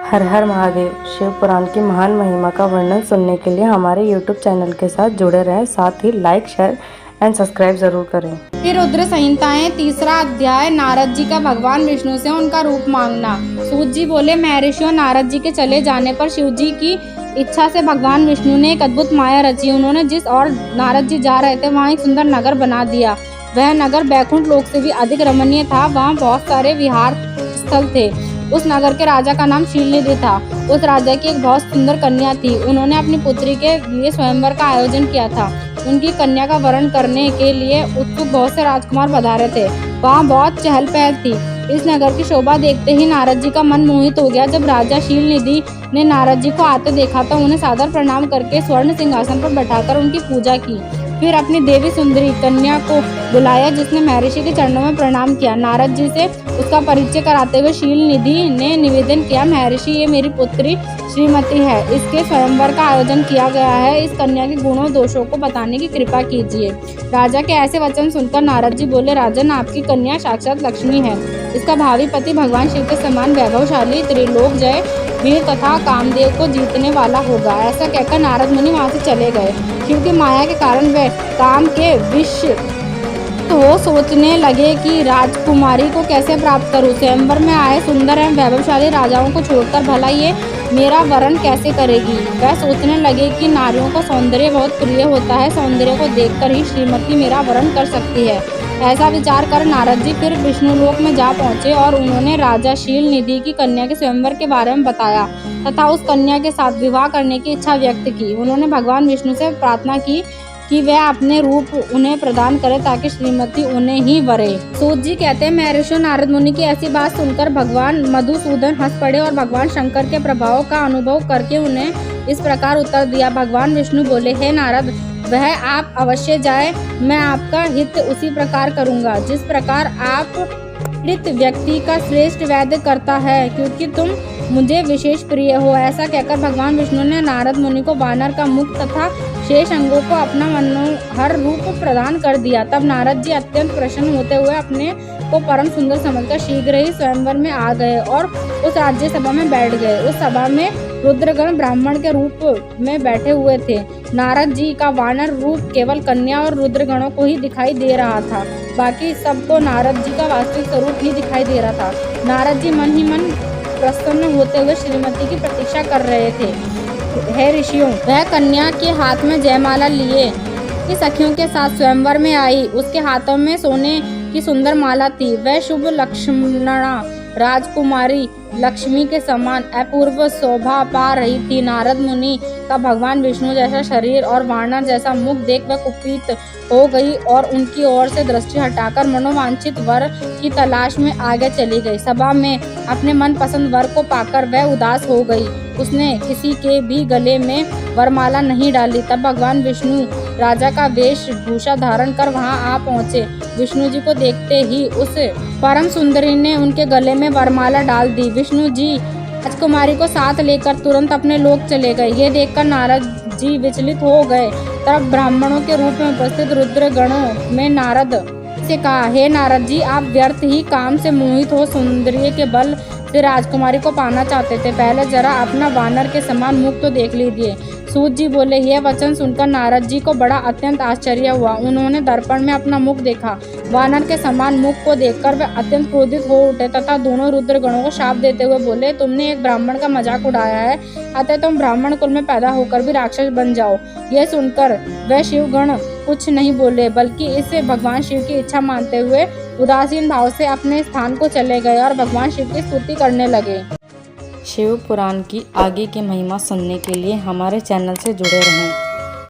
हर हर महादेव। शिव पुराण की महान महिमा का वर्णन सुनने के लिए हमारे YouTube चैनल के साथ जुड़े रहें। साथ ही लाइक, शेयर एंड सब्सक्राइब जरूर करें। फिर रुद्र संहिताएं 3रा अध्याय। नारद जी का भगवान विष्णु से उनका रूप मांगना। सूत जी बोले, महर्षियों, नारद जी के चले जाने पर शिव जी की इच्छा से भगवान विष्णु ने एक अद्भुत माया रची। उन्होंने जिस और नारद जी जा रहे थे वहाँ एक सुंदर नगर बना दिया। वह नगर बैकुंठ लोक से भी अधिक रमणीय था। वहाँ बहुत सारे विहार स्थल थे। उस नगर के राजा का नाम शीलनिधि था। उस राजा की एक बहुत सुंदर कन्या थी। उन्होंने अपनी पुत्री के लिए स्वयंवर का आयोजन किया था। उनकी कन्या का वरण करने के लिए उत्सुक बहुत से राजकुमार पधारे थे। वहाँ बहुत चहल पहल थी। इस नगर की शोभा देखते ही नारद जी का मन मोहित हो गया। जब राजा शीलनिधि ने नारद जी को आते देखा तो उन्हें सादर प्रणाम करके स्वर्ण सिंहासन पर बैठाकर उनकी पूजा की। फिर अपनी देवी सुंदरी कन्या को बुलाया, जिसने महर्षि के चरणों में प्रणाम किया। नारद जी से उसका परिचय कराते हुए शीलनिधि ने निवेदन किया, महर्षि, ये मेरी पुत्री श्रीमती है। इसके स्वयंवर का आयोजन किया गया है। इस कन्या के गुणों दोषों को बताने की कृपा कीजिए। राजा के ऐसे वचन सुनकर नारद जी बोले, राजन, आपकी कन्या साक्षात लक्ष्मी है। इसका भावी पति भगवान शिव के समान वैभवशाली, त्रिलोक जय, वीर तथा कामदेव को जीतने वाला होगा। ऐसा कहकर नारद मुनि वहाँ से चले गए। शिव की माया के कारण वे काम के विष तो सोचने लगे कि राजकुमारी को कैसे प्राप्त करूं। स्वयंवर में आए सुंदर एवं वैभवशाली राजाओं को छोड़कर भला ये मेरा वरण कैसे करेगी। वह सोचने लगे कि नारियों का सौंदर्य बहुत प्रिय होता है। सौंदर्य को देखकर ही श्रीमती मेरा वरण कर सकती है। ऐसा विचार कर नारद जी फिर विष्णुलोक में जा पहुंचे और उन्होंने राजा शीलनिधि की कन्या के स्वयंवर के बारे में बताया तथा उस कन्या के साथ विवाह करने की इच्छा व्यक्त की। उन्होंने भगवान विष्णु से प्रार्थना की कि वह अपने रूप उन्हें प्रदान करे ताकि श्रीमती उन्हें ही वरे। सूत जी कहते हैं, महर्षि नारद मुनि की ऐसी बात सुनकर भगवान मधुसूदन हंस पड़े और भगवान शंकर के प्रभाव का अनुभव करके उन्हें इस प्रकार उत्तर दिया। भगवान विष्णु बोले, हे नारद, वह आप अवश्य जाए। मैं आपका हित उसी प्रकार करूँगा जिस प्रकार आप पीड़ित व्यक्ति का श्रेष्ठ वैद्य करता है, क्योंकि तुम मुझे विशेष प्रिय हो। ऐसा कहकर भगवान विष्णु ने नारद मुनि को वानर का मुख तथा शेष अंगों को अपना मनोहर रूप प्रदान कर दिया। तब नारद जी अत्यंत प्रसन्न होते हुए अपने को परम सुंदर समझकर शीघ्र ही स्वयंवर में आ गए और उस राज्य सभा में बैठ गए। उस सभा में रुद्रगण ब्राह्मण के रूप में बैठे हुए थे। नारद जी का वानर रूप केवल कन्या और रुद्रगणों को ही दिखाई दे रहा था। बाकी सबको नारद जी का वास्तविक स्वरूप ही दिखाई दे रहा था। नारद जी मन ही मन प्रसन्न होते हुए श्रीमती की प्रतीक्षा कर रहे थे। हे ऋषियों, वह कन्या के हाथ में जयमाला लिए की सखियों के साथ स्वयंवर में आई। उसके हाथों में सोने की सुंदर माला थी। वह शुभ लक्ष्मणा राजकुमारी लक्ष्मी के समान अपूर्व शोभा पा रही थी। नारद मुनि का भगवान विष्णु जैसा शरीर और वानर जैसा मुख देख वह कुपित हो गई और उनकी ओर से दृष्टि हटाकर मनोवांछित वर की तलाश में आगे चली गई। सभा में अपने मनपसंद वर को पाकर वह उदास हो गई। उसने किसी के भी गले में वरमाला नहीं डाली। तब भगवान विष्णु राजा का वेशभूषा धारण कर वहां आ पहुंचे। विष्णु जी को देखते ही उस परम सुंदरी ने उनके गले में वरमाला डाल दी। विष्णु जी राजकुमारी को साथ लेकर तुरंत अपने लोक चले गए। ये देखकर नारद जी विचलित हो गए। तब ब्राह्मणों के रूप में उपस्थित रुद्र गणों में नारद से कहा, हे नारद जी, आप व्यर्थ ही काम से मोहित हो सौंदर्य के बल से राजकुमारी को पाना चाहते थे। पहले जरा अपना वानर के समान मुख तो देख लीजिए। सूत जी बोले, यह वचन सुनकर नारद जी को बड़ा अत्यंत आश्चर्य हुआ। उन्होंने दर्पण में अपना मुख देखा। वानर के समान मुख को देखकर वे अत्यंत क्रोधित हो उठे तथा दोनों रुद्रगणों को शाप देते हुए बोले, तुमने एक ब्राह्मण का मजाक उड़ाया है, अतः तुम ब्राह्मण कुल में पैदा होकर भी राक्षस बन जाओ। यह सुनकर वह शिवगण कुछ नहीं बोले, बल्कि इसे भगवान शिव की इच्छा मानते हुए उदासीन भाव से अपने स्थान को चले गए और भगवान शिव की स्तुति करने लगे। शिव पुराण की आगे की महिमा सुनने के लिए हमारे चैनल से जुड़े रहें।